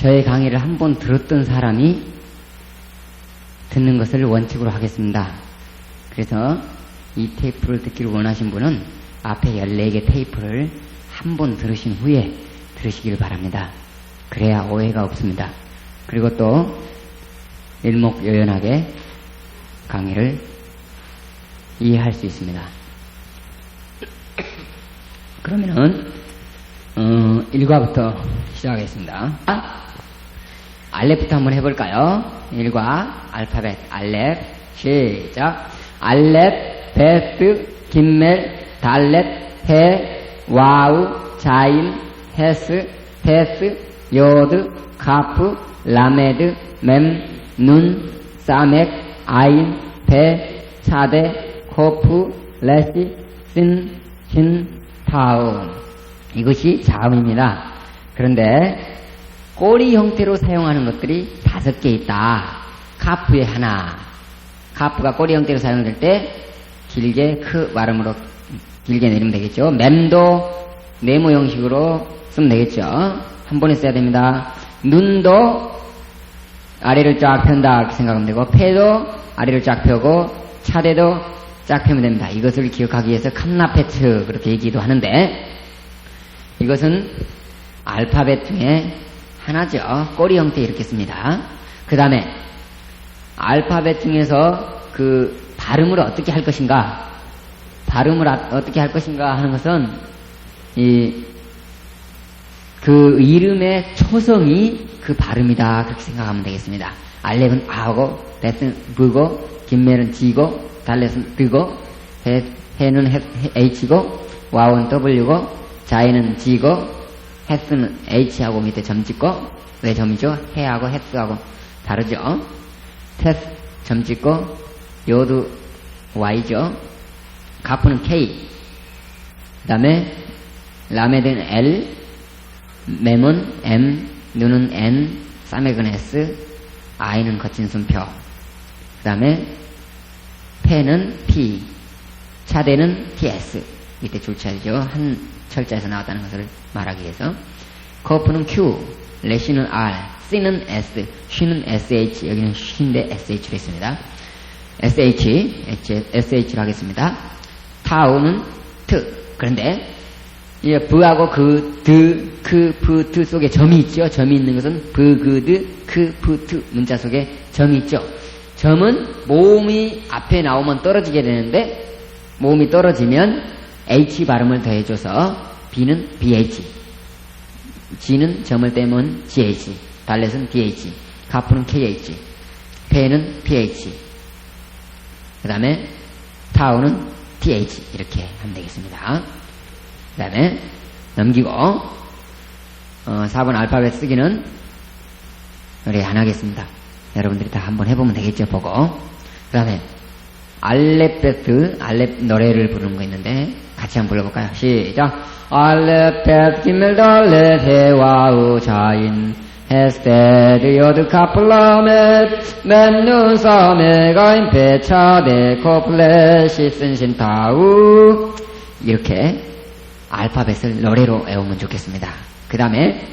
저의 강의를 한 번 들었던 사람이 듣는 것을 원칙으로 하겠습니다. 그래서 이 테이프를 듣기를 원하신 분은 앞에 14개 테이프를 한 번 들으신 후에 들으시길 바랍니다. 그래야 오해가 없습니다. 그리고 또 일목요연하게 강의를 이해할 수 있습니다. 그러면은 1과부터 시작하겠습니다. 알렙부터 한번 해볼까요? 1과 알파벳 알렙 시작. 알렙 베스 김멜 달렛 해 와우 자인 헤스 헤스 요드 카프 라메드 mem눈 사멕 아인 배 차데 코프 레시 신 신 타운. 이것이 자음입니다. 그런데 꼬리 형태로 사용하는 것들이 5개 있다. 카프에 하나. 카프가 꼬리 형태로 사용될 때 길게 크 발음으로 길게 내리면 되겠죠. 맴도 네모 형식으로 쓰면 되겠죠. 한 번에 써야 됩니다. 눈도 아래를 쫙 편다 이렇게 생각하면 되고, 폐도 아래를 쫙 펴고, 차대도 쫙 펴면 됩니다. 이것을 기억하기 위해서 캄나페트 그렇게 얘기도 하는데, 이것은 알파벳 중에 하나죠. 꼬리 형태 이렇게 씁니다. 그 다음에 알파벳 중에서 그 발음을 어떻게 할 것인가, 발음을 어떻게 할 것인가 하는 것은 그 이름의 초성이 그 발음이다 그렇게 생각하면 되겠습니다. 알렙은 아고, 베스는 브고, 김멜은 지고, 달렛은 드고, 해는 h고, 와우는 w고, 자이는 지고, 헤스는 h하고 밑에 점 찍고. 왜 점이죠? 해하고 헤스하고 다르죠? 테스 점 찍고, 요도 y죠. 카프는 k, 그 다음에 라메드는 l, mem은 m, 눈은 n, 사멕은 s, i는 거친 숨표, 그 다음에 펜은 p, 차대는 ts, 밑에 줄차죠. 한 철자에서 나왔다는 것을 말하기 위해서. 커프는 q, 레시는 r, c는 s, 쉬는 sh, 여기는 쉬인데 sh로 있습니다. sh로 하겠습니다. 타우는 t. 그런데 이 브하고 드 속에 점이 있죠. 점이 있는 것은 드 문자 속에 점이 있죠. 점은 모음이 앞에 나오면 떨어지게 되는데, 모음이 떨어지면 h 발음을 더해줘서 b는 bh, g는 점을 떼면 gh, 달렛은 dh, 카프는 kh, 페는 ph, 그 다음에 타우는 th 이렇게 하면 되겠습니다. 그 다음에 넘기고 4번 알파벳 쓰기는 우리 안 하겠습니다. 여러분들이 다 한번 해보면 되겠죠. 보고. 그 다음에 알렙베트, 알렙 노래를 부르는 거 있는데 같이 한번 불러볼까요? 시작. 알렙베트 기멜 달렛 해와우 자인 헤스테드 요드 카플라멧 맨눈 사메 가인 배차데 코플레 시슨 신타우. 이렇게 알파벳을 노래로 외우면 좋겠습니다. 그 다음에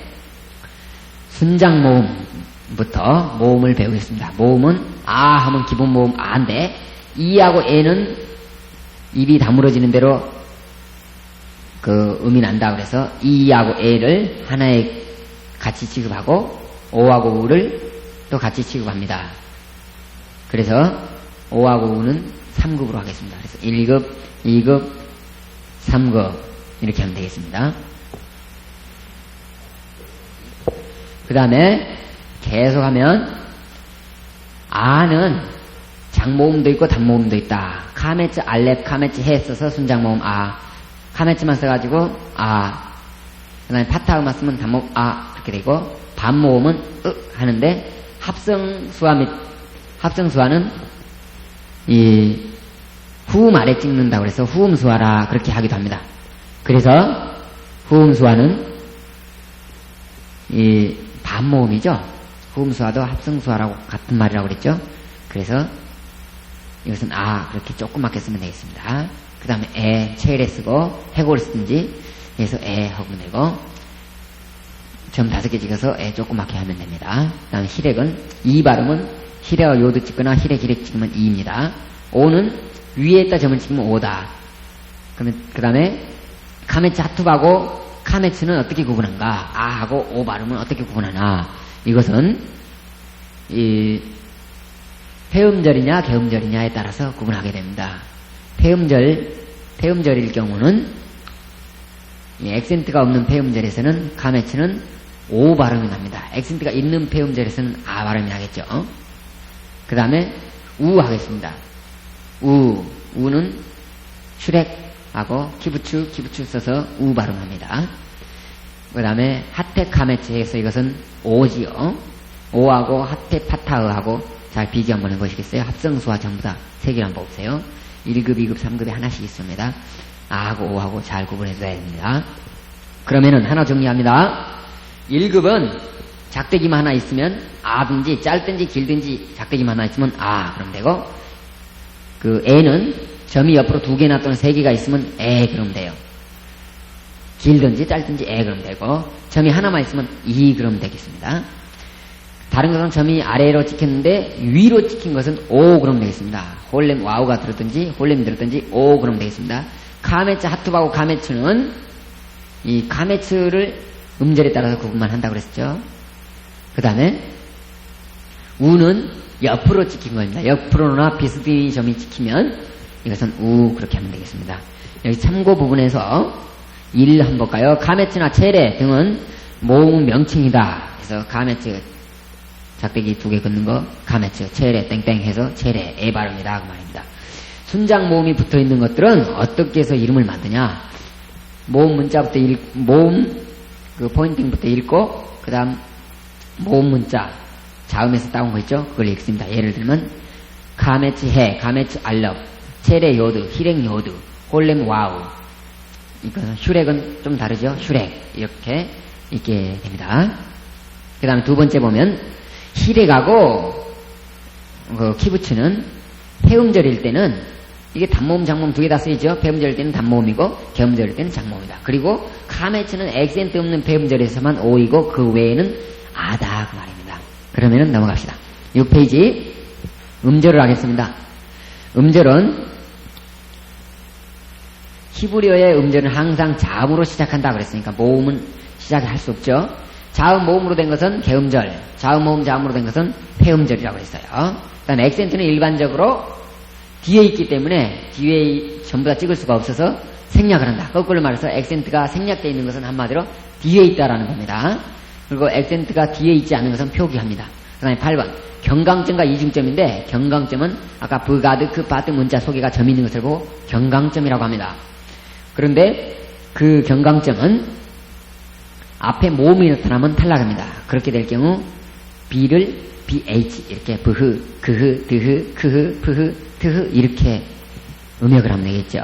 순장 모음부터 모음을 배우겠습니다. 모음은 아 하면 기본 모음 아인데, 이하고 에는 입이 다물어지는 대로 그 음이 난다 그래서 이하고 에를 하나에 같이 취급하고, 오하고 우를 또 같이 취급합니다. 그래서 오하고 우는 3급으로 하겠습니다. 그래서 1급, 2급, 3급 이렇게 하면 되겠습니다. 그 다음에 계속하면 아는 장모음도 있고 단모음도 있다. 카메츠 알렙 카메츠 해 써서 순장모음 아, 카메츠만 써가지고 아, 그 다음에 파타음만 쓰면 단모음 아 이렇게 되고, 반모음은 하는데 합성수화는 이 후음 아래 찍는다고 해서 후음수화라 그렇게 하기도 합니다. 그래서 후음수화는 이 반모음이죠. 후음수화도 합성수화라고 같은 말이라고 그랬죠. 그래서 이것은 아 그렇게 조그맣게 쓰면 되겠습니다. 그 다음에 에 체일에 쓰고 해골 쓰든지 해서 에 하면 되고, 점 5개 찍어서 에 조그맣게 하면 됩니다. 그 다음에 히렉은 이 발음은 히레와 요드 찍거나 히렉 찍으면 이입니다. 오는 위에다 점을 찍으면 오다. 그러면 그 다음에 카메츠 하투하고 카메츠는 어떻게 구분한가? 아하고 오 발음은 어떻게 구분하나? 이것은 이 폐음절이냐 개음절이냐에 따라서 구분하게 됩니다. 폐음절일 경우는 이 액센트가 없는 폐음절에서는 카메츠는 오 발음이 납니다. 액센트가 있는 폐음절에서는 아 발음이 나겠죠. 그 다음에 우 하겠습니다. 우는 슈렉하고 키부추 써서 우 발음합니다. 그 다음에 하테 카메츠에서 이것은 오지요. 오하고 하테 파타흐하고 잘 비교 한번 해보시겠어요? 합성수와 전부 다 3개를 한번 보세요. 1급, 2급, 3급이 하나씩 있습니다. 아하고 오하고 잘 구분해줘야 됩니다. 그러면은 하나 정리합니다. 1급은 작대기만 하나 있으면 아든지 짧든지 길든지 작대기만 하나 있으면 아 그럼 되고, 그 에는 점이 옆으로 2개나 또는 3개가 있으면 에 그러면 돼요. 길든지 짧든지 에 그러면 되고, 점이 하나만 있으면 이 그러면 되겠습니다. 다른 것은 점이 아래로 찍혔는데 위로 찍힌 것은 오 그러면 되겠습니다. 홀렘 와우가 들었든지 홀렘이 들었든지 오 그러면 되겠습니다. 카메츠 하투하고 카메츠는 이 카메츠를 음절에 따라서 구분만 한다고 그랬죠. 그 다음에 우는 옆으로 찍힌 겁니다. 옆으로나 비스듬히 점이 찍히면 이것은 우 그렇게 하면 되겠습니다. 여기 참고 부분에서 1 한번 볼까요? 카메츠나 체레 등은 모음 명칭이다. 그래서 카메츠 작대기 2개 긋는 거 카메츠 체레 땡땡 해서 체레 에 발음이다 그 말입니다. 순장 모음이 붙어있는 것들은 어떻게 해서 이름을 만드냐? 모음 문자부터 모음 그 포인팅부터 읽고 그 다음 모음 문자 자음에서 따온 거 있죠? 그걸 읽습니다. 예를 들면 카메츠 해, 카메츠 알럽, 체레 요드, 히렉 요드, 홀렘 와우. 이거는 슈렉은 좀 다르죠? 슈렉 이렇게 읽게 됩니다. 그 다음에 두 번째 보면 히렉하고 그 키부츠는 폐음절일 때는 이게 단모음 장모음 2개 다 쓰이죠. 폐음절일 때는 단모음이고 개음절일 때는 장모음이다. 그리고 카메츠는 액센트 없는 폐음절에서만 오이고 그 외에는 아다 그 말입니다. 그러면은 넘어갑시다. 6페이지 음절을 하겠습니다. 음절은 히브리어의 음절은 항상 자음으로 시작한다 그랬으니까 모음은 시작할 수 없죠. 자음 모음으로 된 것은 개음절, 자음 모음 자음으로 된 것은 폐음절이라고 했어요. 그 다음에 액센트는 일반적으로 뒤에 있기 때문에 뒤에 전부 다 찍을 수가 없어서 생략을 한다. 거꾸로 말해서 액센트가 생략되어 있는 것은 한마디로 뒤에 있다라는 겁니다. 그리고 액센트가 뒤에 있지 않은 것은 표기합니다. 그 다음에 8번 경강점과 이중점인데 경강점은 아까 브가드 그 바트 문자 속에가 점이 있는 것을 보고 경강점이라고 합니다. 그런데 그 경강점은 앞에 모음이 나타나면 탈락합니다. 그렇게 될 경우 B를 BH 이렇게 브흐, 그흐, 드흐, 크흐, 프흐, 트흐 이렇게 음역을 하면 되겠죠.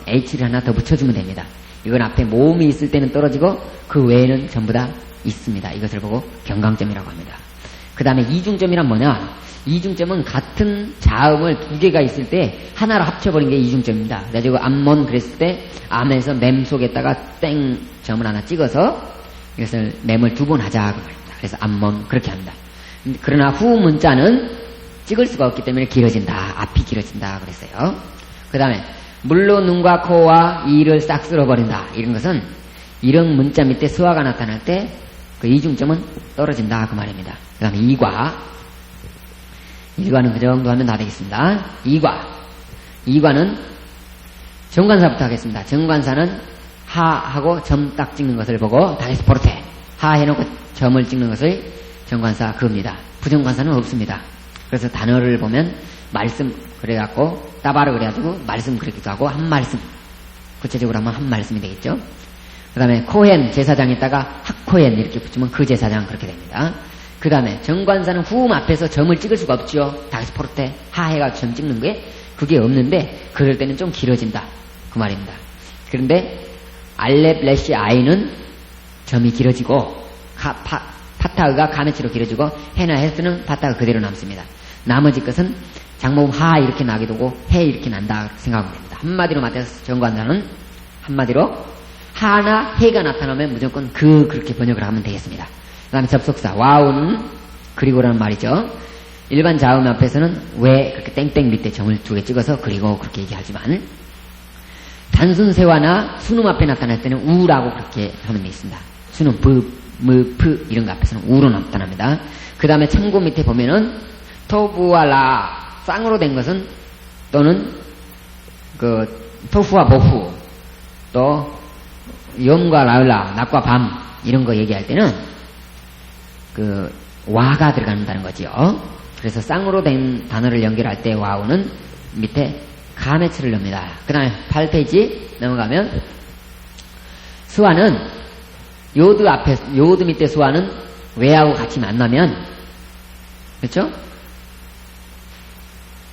H를 하나 더 붙여주면 됩니다. 이건 앞에 모음이 있을 때는 떨어지고 그 외에는 전부 다 있습니다. 이것을 보고 경강점이라고 합니다. 그 다음에 이중점이란 뭐냐? 이중점은 같은 자음을 2개가 있을 때 하나로 합쳐버린 게 이중점입니다. 그래가지고 암몬 그랬을 때 암에서 맴 속에다가 땡 점을 하나 찍어서 이것을 맴을 2번 하자 그 말입니다. 그래서 암몬 그렇게 합니다. 그러나 후 문자는 찍을 수가 없기 때문에 길어진다. 앞이 길어진다 그랬어요. 그 다음에 물로 눈과 코와 이를 싹 쓸어버린다. 이런 것은 이런 문자 밑에 스화가 나타날 때 그 이중점은 떨어진다 그 말입니다. 그 다음에 이과는 그 정도 하면 다 되겠습니다. 이과는 정관사부터 하겠습니다. 정관사는 하하고 점 딱 찍는 것을 보고 다시 포르테 하 해놓고 점을 찍는 것을 정관사 그겁니다. 부정관사는 없습니다. 그래서 단어를 보면 말씀 그래갖고 따바르 그래가지고 말씀 그렇기도 하고 한 말씀 구체적으로 하면 한 말씀이 되겠죠. 그 다음에 코헨 제사장에다가 학코헨 이렇게 붙이면 그 제사장 그렇게 됩니다. 그 다음에 정관사는 후음 앞에서 점을 찍을 수가 없죠. 다시 포르테 하해가 점 찍는 게 그게 없는데 그럴 때는 좀 길어진다 그 말입니다. 그런데 알렙 레시 아이는 점이 길어지고 파타흐가 가메치로 길어지고 해나 헤스는 파타흐 그대로 남습니다. 나머지 것은 장모음 하 이렇게 나게 되고 해 이렇게 난다 생각하면 됩니다. 한마디로 맞아서 정관사는 한마디로 하나 해가 나타나면 무조건 그렇게 번역을 하면 되겠습니다. 그 다음에 접속사 와우는 그리고라는 말이죠. 일반 자음 앞에서는 왜 그렇게 땡땡 밑에 점을 2개 찍어서 그리고 그렇게 얘기하지만 단순 세화나 순음 앞에 나타날 때는 우라고 그렇게 하면 되겠습니다. 순음 프 이런 거 앞에서는 우로 나타납니다. 그 다음에 참고 밑에 보면은 토부와 라 쌍으로 된 것은 또는 그 토후와 보후 또 염과 라을라 낮과 밤 이런 거 얘기할 때는 그 와가 들어간다는 거죠. 그래서 쌍으로 된 단어를 연결할 때 와우는 밑에 가메츠를 넣습니다. 그 다음에 8페이지 넘어가면 수화는 요드 밑에 수화는 왜하고 같이 만나면 그렇죠?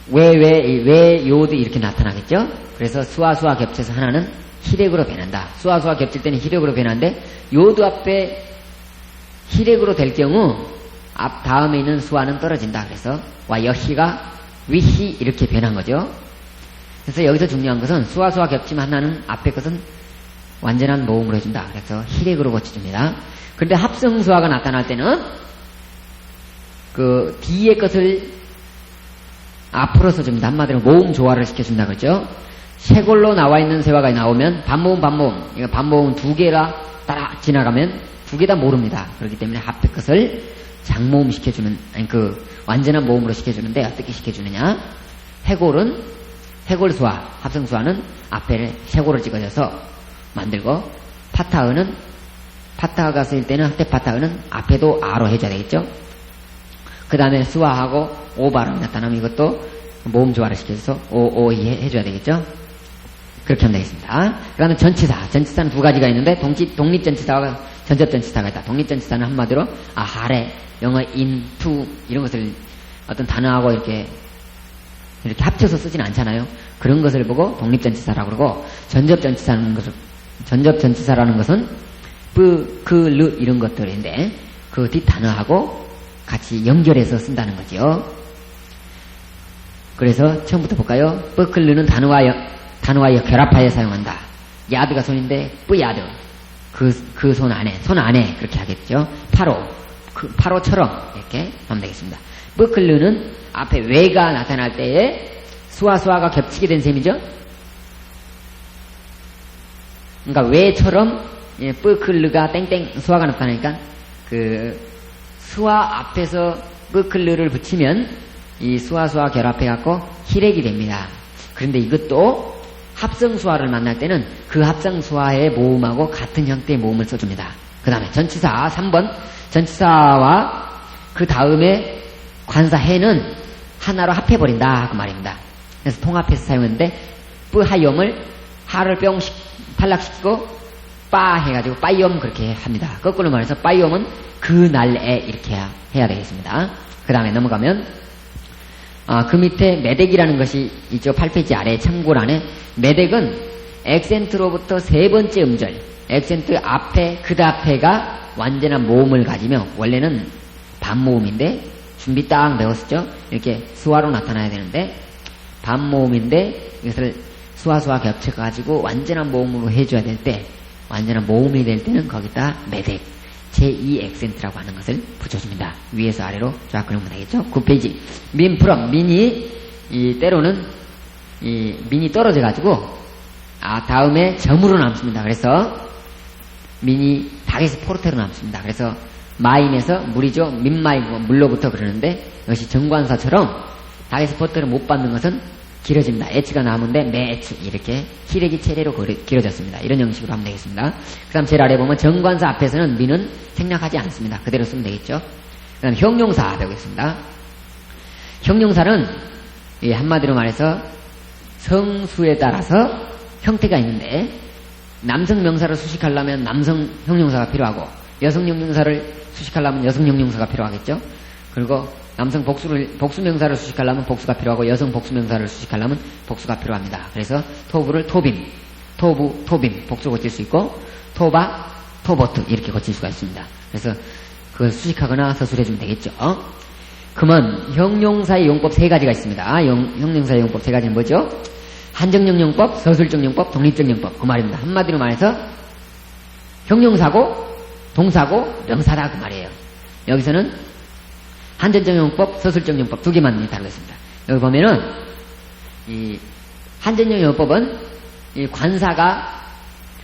왜 요드 이렇게 나타나겠죠? 그래서 수화 겹쳐서 하나는 히렉으로 변한다. 수화 겹칠 때는 히렉으로 변하는데 요드 앞에 히렉으로 될 경우 앞 다음에 있는 수화는 떨어진다. 그래서 와 여히가 위히 이렇게 변한 거죠. 그래서 여기서 중요한 것은 수화 겹치면 하나는 앞에 것은 완전한 모음으로 해준다. 그래서 히렉으로 고쳐줍니다. 그런데 합성수화가 나타날 때는 그 뒤에 것을 앞으로 써줍니다. 한마디로 모음 조화를 시켜준다 그러죠. 쇄골로 나와 있는 세화가 나오면 반모음 이거 반모음 2개라 따라 지나가면 2개 다 모릅니다. 그렇기 때문에 앞에 것을 장모음 시켜주는 아니 그 완전한 모음으로 시켜주는데 어떻게 시켜주느냐? 쇄골수화 합성수화는 앞에 쇄골을 찍어줘서 만들고 파타가 쓰일 때는 학대 파타는 앞에도 아로 해줘야 되겠죠. 그 다음에 수화하고 오 발음 나타나면 이것도 모음 조화를 시켜서 오이 해줘야 되겠죠. 그렇게 하면 되겠습니다. 그 다음에 전치사는 2가지가 있는데 독립전치사와 전접전치사가 있다. 독립전치사는 한마디로 하래, 영어 인, 투 이런 것을 어떤 단어하고 이렇게 합쳐서 쓰진 않잖아요. 그런 것을 보고 독립전치사라고 그러고 전접전치사라는 것은 르 이런 것들인데 그 뒷 단어하고 같이 연결해서 쓴다는 거죠. 그래서 처음부터 볼까요? 르는 단어와 결합하여 사용한다. 야드가 손인데 뿌야드 그 손 안에 그렇게 하겠죠. 파로처럼 이렇게 하면 되겠습니다. 르는 앞에 왜가 나타날 때에 수화가 겹치게 된 셈이죠. 그러니까 왜처럼 르가 땡땡 수화가 나타나니까 그 수화 앞에서 르를 붙이면 이 수화 결합해갖고 히렉이 됩니다. 그런데 이것도 합성수화를 만날 때는 그 합성수화의 모음하고 같은 형태의 모음을 써줍니다. 그 다음에 전치사 3번 전치사와 그 다음에 관사해는 하나로 합해버린다 그 말입니다. 그래서 통합해서 사용했는데 뿌하염을 하를 탈락시키고 빠 해가지고 빠이엄 그렇게 합니다. 거꾸로 말해서 빠이엄은 그날에 이렇게 해야 되겠습니다. 그 다음에 넘어가면 그 밑에 매덱이라는 것이 있죠. 8페이지 아래 참고란에 매덱은 액센트로부터 3번째 음절 액센트 앞에 그 앞에가 완전한 모음을 가지며 원래는 반모음인데 준비 딱 배웠었죠. 이렇게 수화로 나타나야 되는데 반모음인데 이것을 수화 겹쳐가지고 완전한 모음으로 해줘야 될 때 완전한 모음이 될 때는 거기다 매덱 제2 액센트라고 하는 것을 붙여줍니다. 위에서 아래로 쫙 그리면 되겠죠. 9페이지 민이 때로는 민이 떨어져가지고 다음에 점으로 남습니다. 그래서 민이 닭에서 포르테로 남습니다. 그래서 마임에서 물이죠. 민마이고 물로부터 그러는데 이것이 정관사처럼 닭에서 포르테를 못 받는 것은 길어집니다. H가 남은데 매추 이렇게 히렉이 체례로 길어졌습니다. 이런 형식으로 하면 되겠습니다. 그 다음 제일 아래 보면 정관사 앞에서는 민은 생략하지 않습니다. 그대로 쓰면 되겠죠. 그 다음 형용사 배우겠습니다. 형용사는 한마디로 말해서 성수에 따라서 형태가 있는데 남성 명사를 수식하려면 남성 형용사가 필요하고 여성 형용사를 수식하려면 여성 형용사가 필요하겠죠. 그리고 남성 복수 명사를 수식하려면 복수가 필요하고 여성 복수 명사를 수식하려면 복수가 필요합니다. 그래서 토부를 토빔, 토부, 토빔 복수 고칠 수 있고 토바, 토보트 이렇게 고칠 수가 있습니다. 그래서 그걸 수식하거나 서술해주면 되겠죠. 그러면 형용사의 용법 3가지가 있습니다. 형용사의 용법 3가지는 뭐죠? 한정형 용법, 서술적 용법, 독립적 용법 그 말입니다. 한마디로 말해서 형용사고 동사고 명사다 그 말이에요. 여기서는 한전정용법, 서술정용법 두 개만 다루겠습니다. 여기 보면은 이 한전정용법은 이 관사가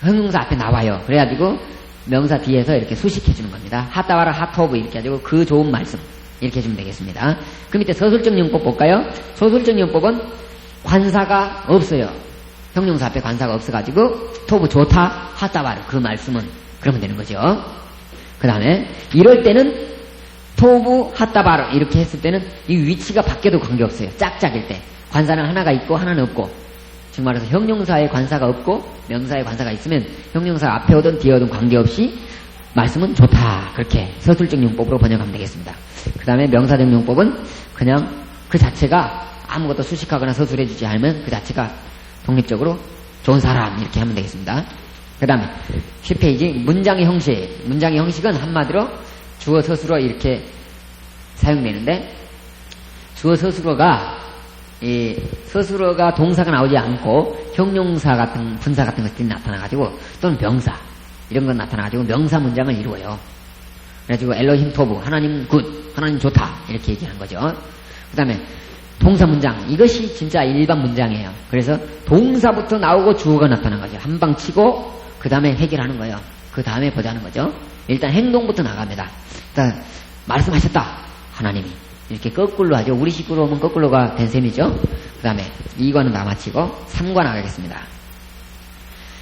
형용사 앞에 나와요. 그래가지고 명사 뒤에서 이렇게 수식해 주는 겁니다. 하다와라 하토브 이렇게 해가지고 그 좋은 말씀 이렇게 해주면 되겠습니다. 그 밑에 서술정용법 볼까요? 서술정용법은 관사가 없어요. 형용사 앞에 관사가 없어가지고 토브 좋다 하다와라 그 말씀은 그러면 되는 거죠. 그 다음에 이럴 때는 토부 하다바르 이렇게 했을 때는 이 위치가 바뀌어도 관계없어요. 짝짝일 때 관사는 하나가 있고 하나는 없고, 즉 말해서 형용사에 관사가 없고 명사에 관사가 있으면 형용사 앞에 오든 뒤에 오든 관계없이 말씀은 좋다 그렇게 서술정용법으로 번역하면 되겠습니다. 그 다음에 명사정용법은 그냥 그 자체가 아무것도 수식하거나 서술해주지 않으면 그 자체가 독립적으로 좋은 사람 이렇게 하면 되겠습니다. 그 다음에 10페이지 문장의 형식. 문장의 형식은 한마디로 주어 서술어 이렇게 사용되는데, 주어 서술어가 이 서술어가 동사가 나오지 않고 형용사 같은 분사 같은 것들이 나타나가지고 또는 명사 이런 건 나타나가지고 명사 문장을 이루어요. 그래가지고 엘로힘 토브 하나님 굿 하나님 좋다 이렇게 얘기하는 거죠. 그 다음에 동사 문장 이것이 진짜 일반 문장이에요. 그래서 동사부터 나오고 주어가 나타난 거죠. 한 방 치고 그 다음에 해결하는 거예요. 그 다음에 보자는 거죠. 일단 행동부터 나갑니다. 일단 말씀하셨다 하나님이 이렇게 거꾸로 하죠. 우리 식으로 오면 거꾸로가 된 셈이죠. 그 다음에 2과는 다 마치고 3과 나가겠습니다.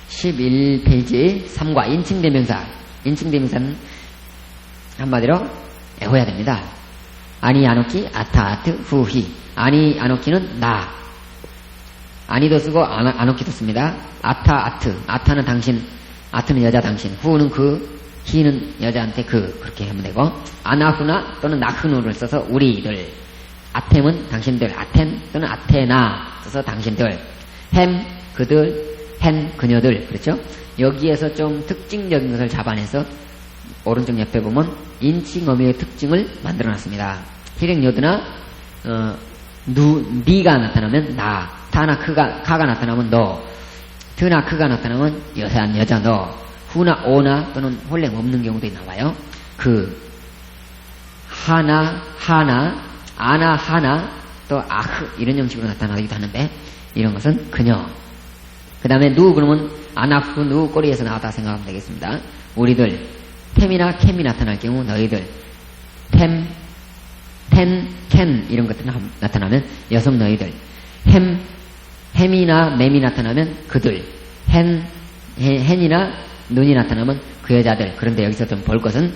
11페이지 3과 인칭대명사. 인칭대명사는 한마디로 애호야 됩니다. 아니 아노키 아타 아트 후히. 아니 아노키는 나, 아니도 쓰고 아노키도 씁니다. 아타 아트, 아타는 당신, 아트는 여자 당신, 후는 그, 히는 여자한테 그 그렇게 하면 되고, 아나후나 또는 나흐누를 써서 우리들, 아템은 당신들, 아텐 또는 아테나 써서 당신들, 햄 그들, 헨 그녀들. 그렇죠? 여기에서 좀 특징적인 것을 잡아내서 오른쪽 옆에 보면 인칭어미의 특징을 만들어놨습니다. 히렉요드나 니가 나타나면 나, 타나 카가 나타나면 너, 트나 크가 나타나면 여자 너, 후나 오나 또는 홀랭 없는 경우도 나와요. 그 하나 아나 하나 또 아흐 이런 형식으로 나타나기도 하는데, 이런 것은 그녀. 그 다음에 누 그러면 아나후 누 꼬리에서 나왔다 생각하면 되겠습니다. 우리들 템이나 캠이 나타날 경우 너희들, 템 텐, 캔 이런 것들 나타나면 여성 너희들, 햄이나 맴이 나타나면 그들, 헨이나 눈이 나타나면 그 여자들. 그런데 여기서 좀 볼 것은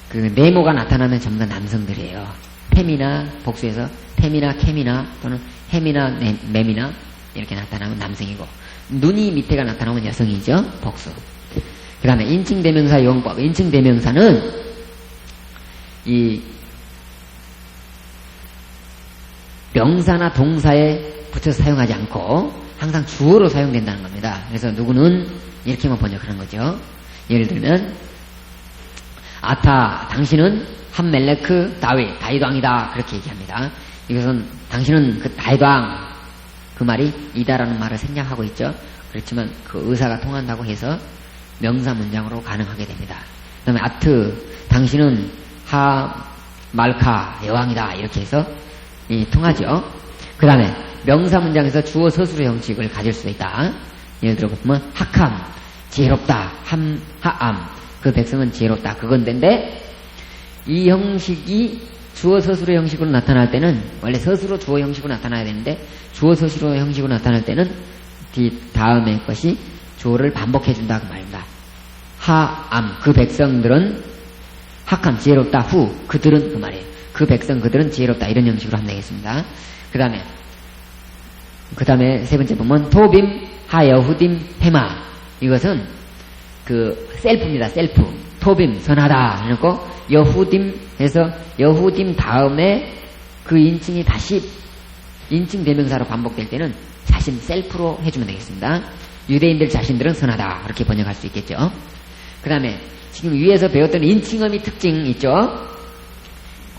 그 네모가 나타나면 전부 다 남성들이에요. 템이나 복수에서 템이나 캠이나 또는 햄이나 맴이나 이렇게 나타나면 남성이고, 눈이 밑에가 나타나면 여성이죠. 복수. 그 다음에 인칭대명사 용법. 인칭대명사는 이 명사나 동사에 붙여서 사용하지 않고 항상 주어로 사용된다는 겁니다. 그래서 누구는 이렇게만 번역하는 거죠. 예를 들면 아타 당신은 함멜레크 다윗 다윗왕이다 그렇게 얘기합니다. 이것은 당신은 그 다윗왕 그 말이 이다라는 말을 생략하고 있죠. 그렇지만 그 의사가 통한다고 해서 명사 문장으로 가능하게 됩니다. 그 다음에 아트 당신은 하 말카 여왕이다 이렇게 해서 통하죠. 그 다음에 명사 문장에서 주어 서술의 형식을 가질 수 있다. 예를 들어 보면 학함 지혜롭다, 하암 그 백성은 지혜롭다 그건데, 이 형식이 주어 서술의 형식으로 나타날 때는 원래 서술어 주어 형식으로 나타나야 되는데, 주어 서술어 형식으로 나타날 때는 다음에 것이 주어를 반복해 준다 그 말입니다. 하암 그 백성들은, 학함 지혜롭다, 후 그들은 그 말이에요. 그 백성 그들은 지혜롭다 이런 형식으로 하면 되겠습니다. 그 다음에 세 번째 보면 토빔 하여후딤 헤마. 이것은 그 셀프입니다. 셀프. 토빔 선하다 해놓고 여후딤 해서 여후딤 다음에 그 인칭이 다시 인칭 대명사로 반복될 때는 자신 셀프로 해주면 되겠습니다. 유대인들 자신들은 선하다 이렇게 번역할 수 있겠죠. 그 다음에 지금 위에서 배웠던 인칭어미 특징 있죠.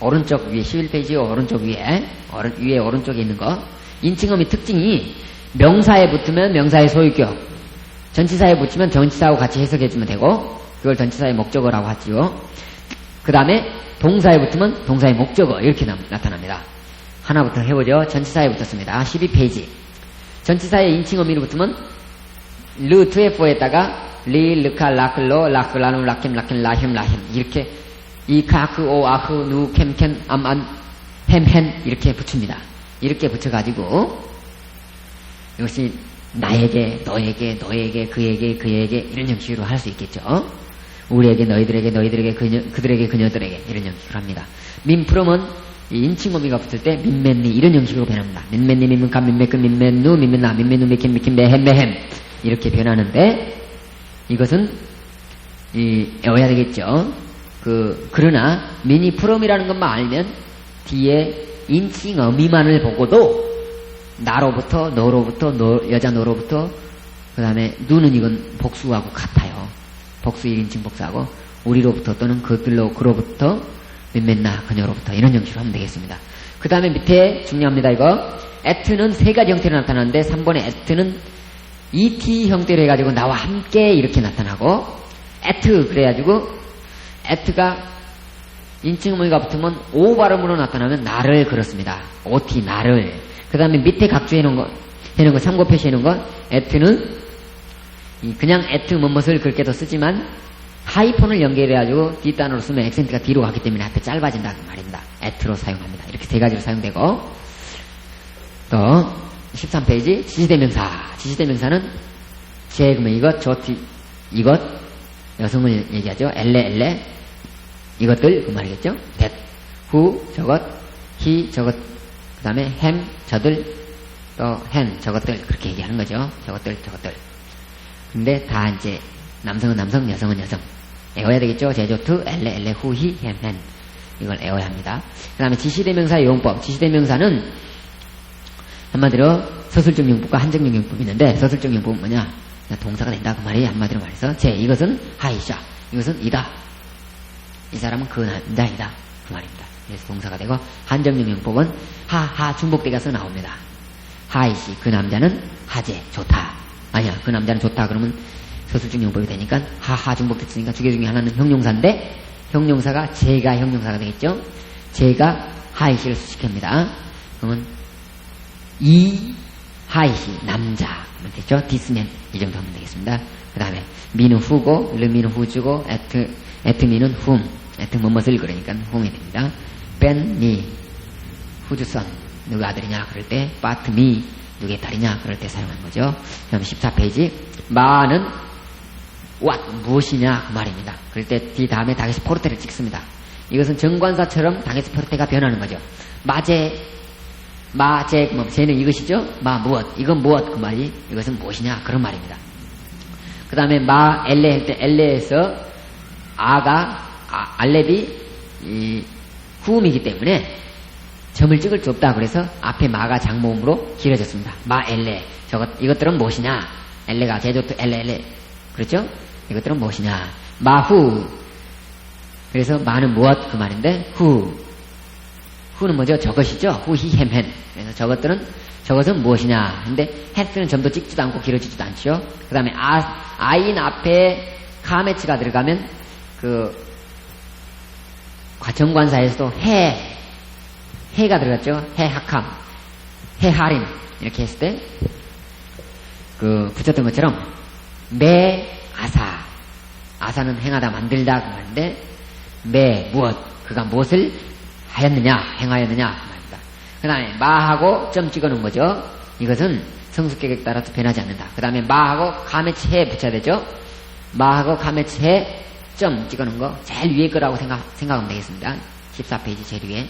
오른쪽 위에 11페이지 오른쪽 위에 오른쪽에 있는 거, 인칭어미 특징이 명사에 붙으면 명사의 소유격, 전치사에 붙이면 전치사하고 같이 해석해주면 되고, 그걸 전치사의 목적어라고 하지요. 그 다음에 동사에 붙으면 동사의 목적어 이렇게 나타납니다. 하나부터 해보죠. 전치사에 붙었습니다. 12페이지. 전치사에 인칭 어미로 붙으면 르, 투에, 포에다가 리, 르카, 라클로, 라클라누, 라킴, 라킨, 라힘, 라힘 이렇게 이카, 크, 오, 아흐, 누, 캠, 캔, 암, 안, 햄, 헨 이렇게 붙입니다. 이렇게 붙여가지고 이것이 나에게, 너에게, 너에게, 그에게, 그에게 이런 형식으로 할 수 있겠죠. 우리에게, 너희들에게, 너희들에게, 그들에게, 그녀들에게 이런 형식으로 합니다. 민프롬은 인칭어미가 붙을 때 민맨니 이런 형식으로 변합니다. 민맨니, 민문감, 민매끈, 민맨누, 민맨나, 민맨누, 미킨, 미킨, 매햄, 매햄 이렇게 변하는데 이것은 외워야 되겠죠. 그러나 미니프롬이라는 것만 알면 뒤에 인칭어미만을 보고도 나로부터, 너로부터, 여자 너로부터 그 다음에 누는 이건 복수하고 같아요. 복수 1인칭 복수하고 우리로부터 또는 그로부터 민맨나 그녀로부터 이런 형식으로 하면 되겠습니다. 그 다음에 밑에 중요합니다. 이거 at는 세 가지 형태로 나타나는데 3번에 at는 et 형태로 해가지고 나와 함께 이렇게 나타나고 at 그래가지고 at가 인칭어미가 붙으면 o 발음으로 나타나면 나를 그렇습니다. ot 나를. 그 다음에 밑에 각주해놓은 거 참고 표시해놓은 거 at는 그냥 at 뭐뭇을 그렇게도 쓰지만 하이폰을 연결해가지고 뒷단으로 쓰면 액센트가 뒤로 가기 때문에 앞에 짧아진다 그 말입니다. at로 사용합니다. 이렇게 세 가지로 사용되고 또 13페이지 지시대명사. 지시대명사는 그러면 이것 여성을 얘기하죠. 엘레 이것들 그 말이겠죠. that, who 저것, he 저것 그 다음에 hem 저들 또 hen 저것들 그렇게 얘기하는 거죠. 저것들 근데 다 이제 남성은 남성, 여성은 여성 외워야 되겠죠. 제조투, 엘레, 후, 히, 햄, hen 이걸 외워야 합니다. 그 다음에 지시대명사의 용법. 지시대명사는 한마디로 서술적 용법과 한정적 용법이 있는데 서술적 용법은 뭐냐? 동사가 된다 그 말이 한마디로 말해서 이것은 하이샤 이것은 이다 이 사람은 그 남자이다 그 말입니다. 그래서 동사가 되고 한정적 용법은 하하 중복되어서 나옵니다. 하이시 그 남자는 하제 좋다 아니야 그 남자는 좋다 그러면 서술적 용법이 되니까 하하 중복됐으니까 두 개 중에 하나는 형용사인데 형용사가 제가 형용사가 되겠죠. 제가 하이시를 수식합니다. 그러면 이 하이시 남자 그러면 됐죠. 디스맨 이 정도 하면 되겠습니다. 그 다음에 미는 후고 르미는 후주고 에트미는 훔 에트 뭐뭇을 그러니까 훔이 됩니다. 뺀니 후주선 누구 아들이냐 그럴 때 빠트미 누구의 딸이냐 그럴 때 사용하는 거죠. 그 다음에 14페이지 마는 what 무엇이냐 그 말입니다. 그럴 때 뒤 다음에 다게스 포르테를 찍습니다. 이것은 정관사처럼 다게스 포르테가 변하는 거죠. 쟤는 이것이죠. 무엇 이건 무엇 그 말이 이것은 무엇이냐 그런 말입니다. 그 다음에 엘레 할 때 엘레에서 알렙이 후음이기 때문에 점을 찍을 수 없다. 그래서 앞에 마가 장모음으로 길어졌습니다. 엘레 이것들은 무엇이냐 엘레가 제조투 엘레 그렇죠? 이것들은 무엇이냐 마후 그래서 마는 무엇 그 말인데 후는 뭐죠? 저것이죠. 후히 햄헨 그래서 저것은 무엇이냐 근데 헤스는 점도 찍지도 않고 길어지지도 않죠. 그 다음에 아인 앞에 카메츠가 들어가면 정관사에서도 해가 들어갔죠. 해하캄 해하림 이렇게 했을 때 붙였던 것처럼 아사는 행하다 만들다 그 말인데 무엇 그가 무엇을 하였느냐 행하였느냐 그 말입니다. 그 다음에 마하고 점 찍어놓은 거죠. 이것은 성숙격에 따라서 변하지 않는다. 그 다음에 마하고 카메츠해 붙여야 되죠. 마하고 카메츠해 점 찍어놓은 거 제일 위에 거라고 생각하면 되겠습니다. 14페이지 제일 위에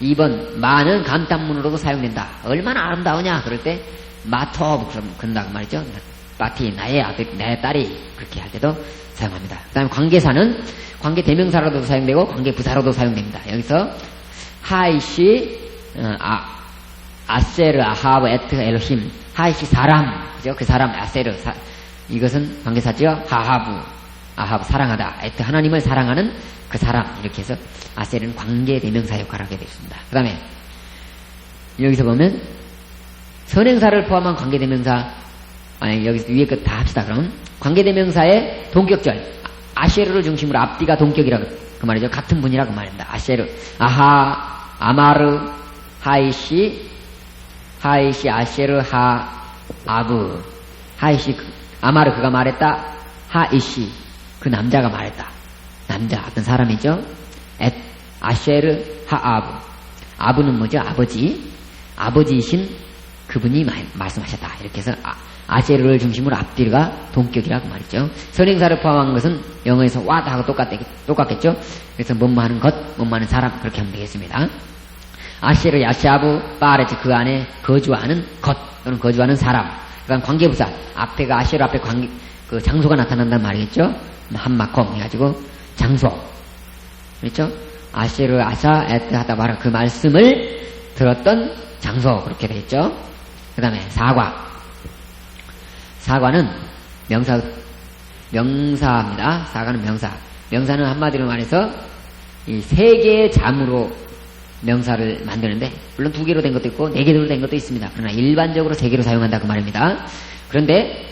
2번 마는 감탄문으로도 사용된다. 얼마나 아름다우냐 그럴 때 마토 그런다 그 말이죠. 마티 나의 아들 내 딸이 그렇게 할 때도 사용합니다. 그 다음에 관계사는 관계 대명사로도 사용되고 관계 부사로도 사용됩니다. 여기서 하이시 아세르 아하브 에트 엘로힘 하이시 사람 그죠? 그 사람 아세르 이것은 관계사죠. 아하브 사랑하다 에트 하나님을 사랑하는 그 사람 이렇게 해서 아세르는 관계 대명사 역할을 하게 되었습니다. 그 다음에 여기서 보면 선행사를 포함한 관계 대명사 아니, 여기서 위에 거 다 합시다, 그럼. 관계대명사의 동격절. 아쉐르를 중심으로 앞뒤가 동격이라고, 그 말이죠. 같은 분이라 그 말입니다. 아쉐르. 아하, 아마르, 하이시, 아쉐르, 아브. 하이시, 아마르 그가 말했다. 하이시, 그 남자가 말했다. 남자, 어떤 사람이죠. 아쉐르, 아브. 아브는 뭐죠? 아버지. 아버지이신 그분이 말씀하셨다. 이렇게 해서 아쉐르를 중심으로 앞뒤가 동격이라고 말이죠. 선행사를 포함한 것은 영어에서 와다 하고 똑같겠죠. 그래서 뭐뭐하는 것, 뭐뭐하는 사람 그렇게 하면 되겠습니다. 아쉐르, 야샤브, 파레츠 그 안에 거주하는 것 또는 거주하는 사람. 그러니까 관계부사 앞에가 아쉐르 앞에 그 장소가 나타난다는 말이겠죠. 한마콤 해가지고 장소. 그렇죠? 아쉐르, 아샤, 에트 하다 바라 그 말씀을 들었던 장소 그렇게 되겠죠. 그 다음에 사과. 사과는 명사입니다. 사과는 명사. 명사는 한마디로 말해서 이 세 개의 잠으로 명사를 만드는데 물론 두 개로 된 것도 있고 네 개로 된 것도 있습니다. 그러나 일반적으로 세 개로 사용한다 그 말입니다. 그런데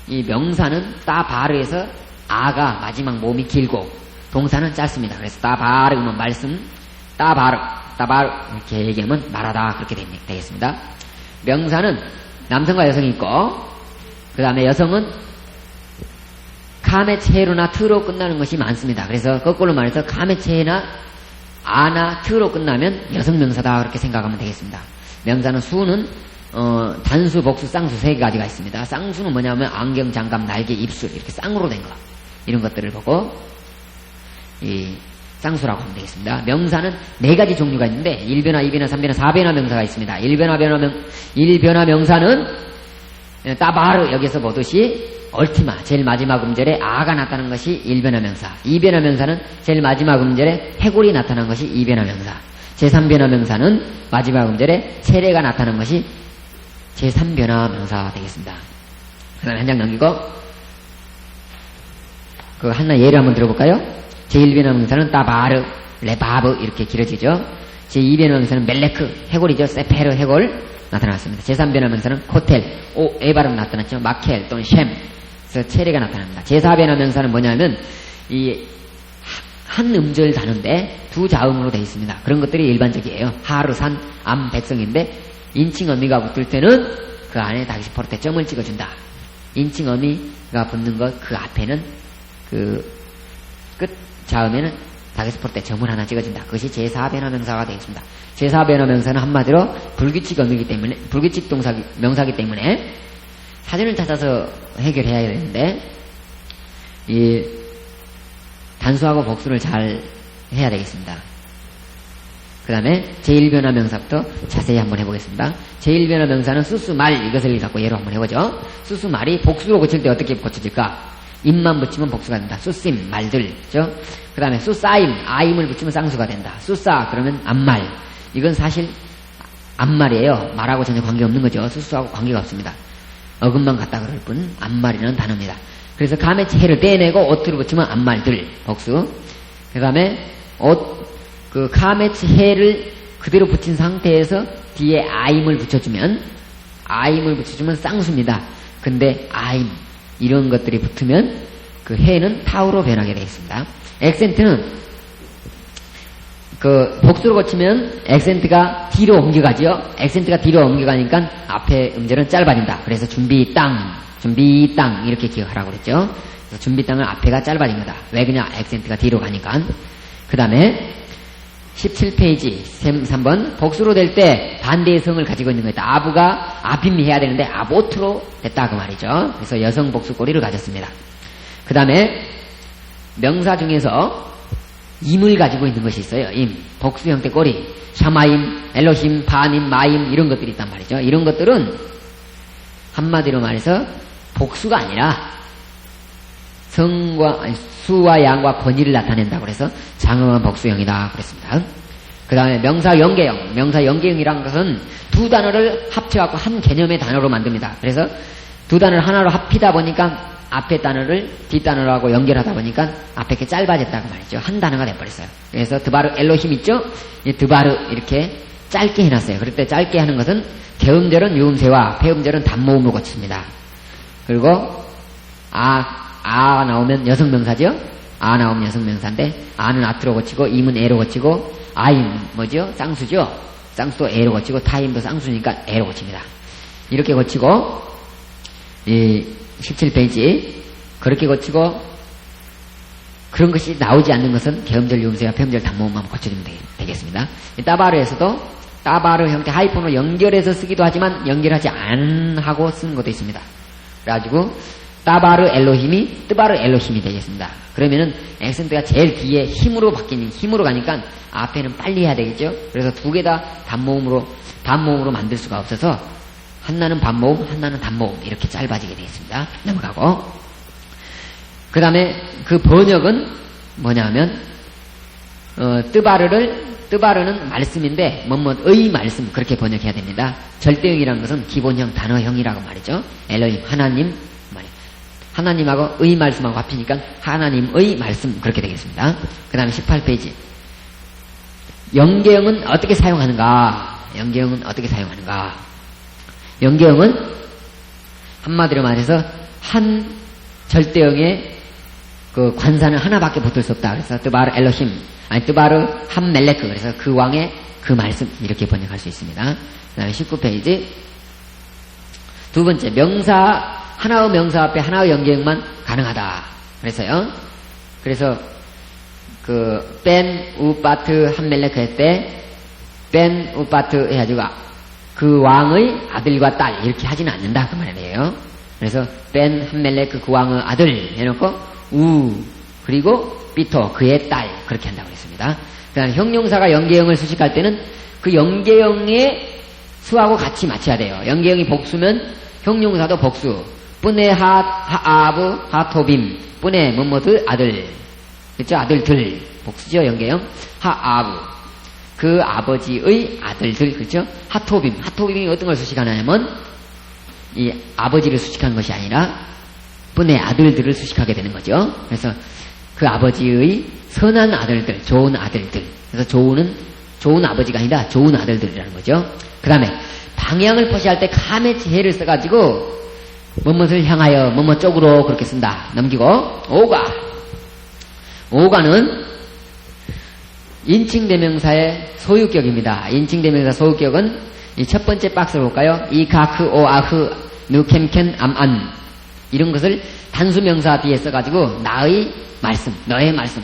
이 명사는 따바르에서 아가 마지막 몸이 길고 동사는 짧습니다. 그래서 따바르면 말씀, 따바르 이렇게 얘기하면 말하다 그렇게 되겠습니다. 명사는 남성과 여성이 있고 그 다음에 여성은 카메체로나 트로 끝나는 것이 많습니다. 그래서 거꾸로 말해서 카메체나 아나 트로 끝나면 여성 명사다 그렇게 생각하면 되겠습니다. 명사는 수는 단수, 복수, 쌍수 세 가지가 있습니다. 쌍수는 뭐냐면 안경, 장갑, 날개, 입술 이렇게 쌍으로 된 거 이런 것들을 보고 이 쌍수라고 하면 되겠습니다. 명사는 네 가지 종류가 있는데 1변화, 2변화, 3변화, 4변화 명사가 있습니다. 1변화 명사는 따바르 여기서 보듯이 얼티마 제일 마지막 음절에 아가 나타난 것이 1변화 명사. 2변화 명사는 제일 마지막 음절에 해골이 나타난 것이 2변화 명사. 제3변화 명사는 마지막 음절에 세례가 나타난 것이 제3변화 명사가 되겠습니다. 그 다음에 한 장 넘기고 그 하나 예를 한번 들어볼까요? 제1변화 명사는 따바르, 레바브 이렇게 길어지죠. 제2변화 명사는 멜레크, 해골이죠. 세페르 해골 나타났습니다. 제3변화 명사는 코텔, 에 발음 나타났죠. 마켈 또는 셴, 그래서 체레가 나타납니다. 제4변화 명사는 뭐냐면 이 한 음절 단어인데 두 자음으로 되어 있습니다. 그런 것들이 일반적이에요. 하르, 산, 암, 백성인데 인칭 어미가 붙을 때는 그 안에 다기시포르테 점을 찍어준다. 인칭 어미가 붙는 것 그 앞에는 그 끝 자음에는 다기시포르테 점을 하나 찍어준다. 그것이 제4변화 명사가 되겠습니다. 제4변화 명사는 한마디로 불규칙 어미이기 때문에 불규칙 명사이기 때문에 사전을 찾아서 해결해야 되는데 이 단수하고 복수를 잘 해야 되겠습니다. 그 다음에 제1변화 명사부터 자세히 한번 해보겠습니다. 제1변화 명사는 수수말 이것을 갖고 예로 한번 해보죠. 수수말이 복수로 고칠 때 어떻게 고쳐질까? 임만 붙이면 복수가 된다. 수심 말들 그죠? 그 다음에 수싸임 아임을 붙이면 쌍수가 된다. 수싸 그러면 암말 이건 사실 암말이에요. 말하고 전혀 관계없는 거죠. 수수하고 관계가 없습니다. 어근만 갖다 그럴 뿐 암말이라는 단어입니다. 그래서 감의 체를 떼내고 오트로 붙이면 암말들 복수. 그 다음에 그 감의 체를 그대로 붙인 상태에서 뒤에 아임을 붙여주면 쌍수입니다. 근데 아임 이런 것들이 붙으면 그 해는 타우로 변하게 되어 있습니다. 액센트는 그 복수로 고치면 액센트가 뒤로 옮겨가지요. 액센트가 뒤로 옮겨가니까 앞에 음절은 짧아진다. 그래서 준비 땅 이렇게 기억하라고 그랬죠. 그래서 준비 땅은 앞에가 짧아진 거다. 왜 그냥 액센트가 뒤로 가니까. 그 다음에 17페이지 3번 복수로 될 때 반대의 성을 가지고 있는 거다. 아부가 아빔이 해야 되는데 아보트로 됐다 그 말이죠. 그래서 여성 복수 꼬리를 가졌습니다. 그 다음에 명사 중에서 임을 가지고 있는 것이 있어요. 임, 복수 형태 꼬리, 샤마임, 엘로힘, 바님, 마임 이런 것들이 있단 말이죠. 이런 것들은 한마디로 말해서 복수가 아니라 수와 양과 권위를 나타낸다고 해서 장엄한 복수형이다 그랬습니다. 그 다음에 명사 연계형이라는 것은 두 단어를 합쳐갖고 한 개념의 단어로 만듭니다. 그래서 두 단어를 하나로 합히다 보니까 앞에 단어를 뒷단어하고 연결하다 보니까 앞에 게 짧아졌다고 말이죠. 한 단어가 돼버렸어요. 그래서 드바르 엘로힘 있죠? 이 드바르 이렇게 짧게 해놨어요. 그럴 때 짧게 하는 것은 개음절은 유음세와 폐음절은 단모음으로 고칩니다. 그리고 아 나오면 여성명사죠? 아 나오면 여성명사인데 아는 아트로 고치고 임은 에로 고치고 아임 뭐죠? 쌍수죠? 쌍수도 에로 고치고 타임도 쌍수니까 에로 고칩니다. 이렇게 고치고 이 17페이지 그렇게 고치고 그런 것이 나오지 않는 것은 개음절 유음세와 폐음절 단모음만 고쳐주면 되겠습니다. 따바르에서도 따바르 형태 하이폰으로 연결해서 쓰기도 하지만 연결하지 않하고 쓰는 것도 있습니다. 그래가지고 따바르 엘로힘이 뜨바르 엘로힘이 되겠습니다. 그러면은 액센트가 제일 뒤에 힘으로 바뀌는 힘으로 가니까 앞에는 빨리 해야 되겠죠. 그래서 두 개 다 단모음으로 만들 수가 없어서 하나는 반모음, 하나는 단모음 이렇게 짧아지게 되겠습니다. 넘어가고 그 다음에 그 번역은 뭐냐면 뜨바르는 말씀인데 뭐뭐의 말씀 그렇게 번역해야 됩니다. 절대형이라는 것은 기본형 단어형이라고 말이죠. 엘로힘 하나님 하나님하고 의 말씀하고 합치니까 하나님의 말씀 그렇게 되겠습니다. 그 다음에 18페이지 연계형은 어떻게 사용하는가? 연계형은 한마디로 말해서 한 절대형의 그 관사는 하나밖에 붙을 수 없다. 그래서 뜨바르 엘로힘 아니 뜨바르 한 멜레크 그래서 그 왕의 그 말씀 이렇게 번역할 수 있습니다. 그 다음에 19페이지 두 번째 명사 하나의 명사 앞에 하나의 연계형만 가능하다. 그래서 그 벤 우파트 한 멜레크 할 때 벤 우파트 해가지고 그 왕의 아들과 딸 이렇게 하지는 않는다 그 말이에요. 그래서 벤 한 멜레크 그 왕의 아들 해놓고 우 그리고 삐토 그의 딸 그렇게 한다고 했습니다. 그다음 형용사가 연계형을 수식할 때는 그 연계형의 수하고 같이 맞춰야 돼요. 연계형이 복수면 형용사도 복수. 뿌네 하아브 하토빔 뿌네 뭐뭐들 아들 그렇죠? 아들들 복수죠. 연계형 하아브 그 아버지의 아들들 그렇죠? 하토빔이 어떤 걸 수식하냐면 이 아버지를 수식하는 것이 아니라 뿌네 아들들을 수식하게 되는 거죠. 그래서 그 아버지의 선한 아들들 좋은 아들들 그래서 좋은 아버지가 아니라 좋은 아들들이라는 거죠. 그 다음에 방향을 표시할 때 카메 지혜를 써가지고 뭐뭇을 향하여 뭐뭇 쪽으로 그렇게 쓴다. 넘기고 오가는 인칭대명사의 소유격입니다. 인칭대명사 소유격은 이 첫 번째 박스를 볼까요? 이가크 오아흐 누캠켄 암안 이런 것을 단수명사 뒤에 써가지고 나의 말씀, 너의 말씀,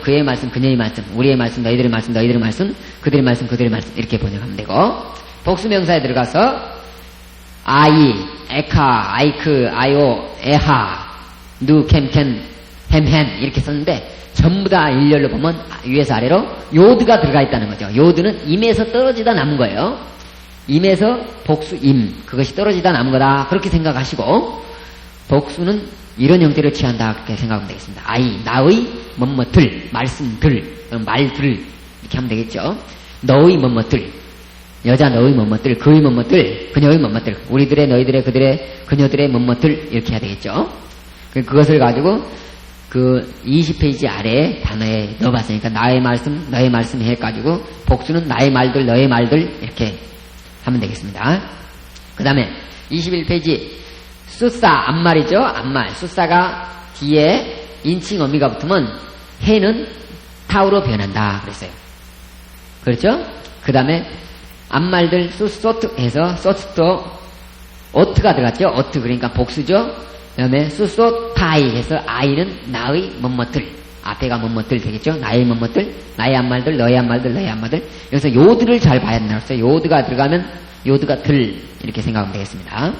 그의 말씀, 그녀의 말씀, 우리의 말씀, 너희들의 말씀, 그들의 말씀, 그들의 말씀 이렇게 번역하면 되고 복수명사에 들어가서 아이, 에카, 아이크, 아이오, 에하, 누, 캠켄, 햄헨 이렇게 썼는데 전부 다 일렬로 보면 위에서 아래로 요드가 들어가 있다는 거죠. 요드는 임에서 떨어지다 남은 거예요. 임에서 복수, 그것이 떨어지다 남은 거다 그렇게 생각하시고 복수는 이런 형태를 취한다 그렇게 생각하면 되겠습니다. 아이, 나의 뭐뭐들, 말씀들, 말들 이렇게 하면 되겠죠. 너의 뭐뭐들 여자 너의 뭐뭐들, 그의 뭐뭐들, 그녀의 뭐뭐들, 우리들의, 너희들의, 그들의, 그녀들의 뭐뭐들 이렇게 해야 되겠죠. 그것을 가지고 그 20페이지 아래에 단어에 넣어봤으니까 나의 말씀, 너의 말씀 해가지고 복수는 나의 말들, 너의 말들 이렇게 하면 되겠습니다. 그 다음에 21페이지 숫사 앞말이죠. 앞말 숫사가 뒤에 인칭 어미가 붙으면 해는 타우로 변한다 그랬어요. 그렇죠? 그 다음에 앞말들 수소트 해서 소트도 어트가 들어갔죠. 어트 그러니까 복수죠. 그 다음에 수소타이 해서 아이는 나의 뭐뭐들 앞에가 뭐뭐들 되겠죠. 나의 뭐뭐들 나의 앞말들 너의 앞말들 너의 앞말들 여기서 요드를 잘 봐야 된다고 했어요. 요드가 들어가면 요드가 들 이렇게 생각하면 되겠습니다.